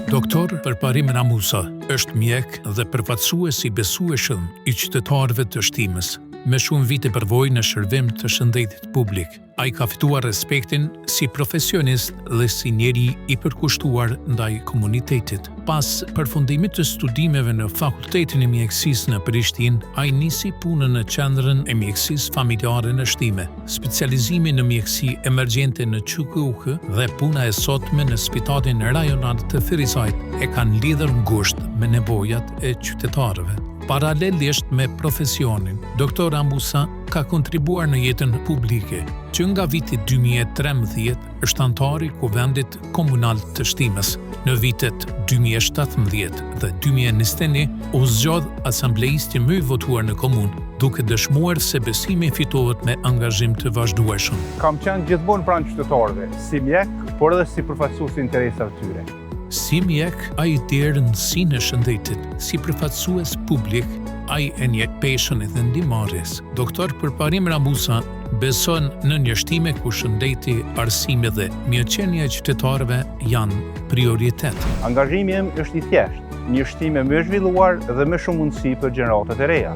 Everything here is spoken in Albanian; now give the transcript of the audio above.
Doktor Përparim Ramusa është mjek dhe përfaqësues i besueshëm i qytetarëve të shtimës, me shumë vite përvojë në shërbim të shëndetit publik. Ai ka fituar respektin si profesionist dhe si njeri i përkushtuar ndaj komunitetit. Pas përfundimit të studimeve në Fakultetin e Mjekësisë në Prishtinë, ai nisi punën në Qendrën e Mjekësisë Familjare në Shtime, specializimi në mjekësi emergjente në QKUK dhe puna e sotme në Spitalin Rajonal të Firizajt e kanë lidhur ngushtë me nevojat e qytetarëve. Paralelisht me profesionin, Dr. Ramusa ka kontribuar në jetën publike, që nga viti 2013 është antar i Kuvendit Komunal të Shtimës. Në vitet 2017 dhe 2021 u zgjodh asambleisti më i votuar në komunë, duke dëshmuar se besimi fitohet me angazhim të vazhdueshëm. Kam qenë gjithmonë pranë qytetarëve, si mjek, por edhe si përfaqësues i interesave të tyre. Si mjek, ai derë rëndësinë e shëndetit, si përfaqësues publik, ai e njeh peshën e ndihmarrjes. Doktor Përparim Ramusa beson në njështime ku shëndeti, arsimi dhe mirëqenia e qytetarëve janë prioritet. Angazhimi im është i thjeshtë, njështime më zhvilluar dhe më shumë mundësi për gjeneratat e reja.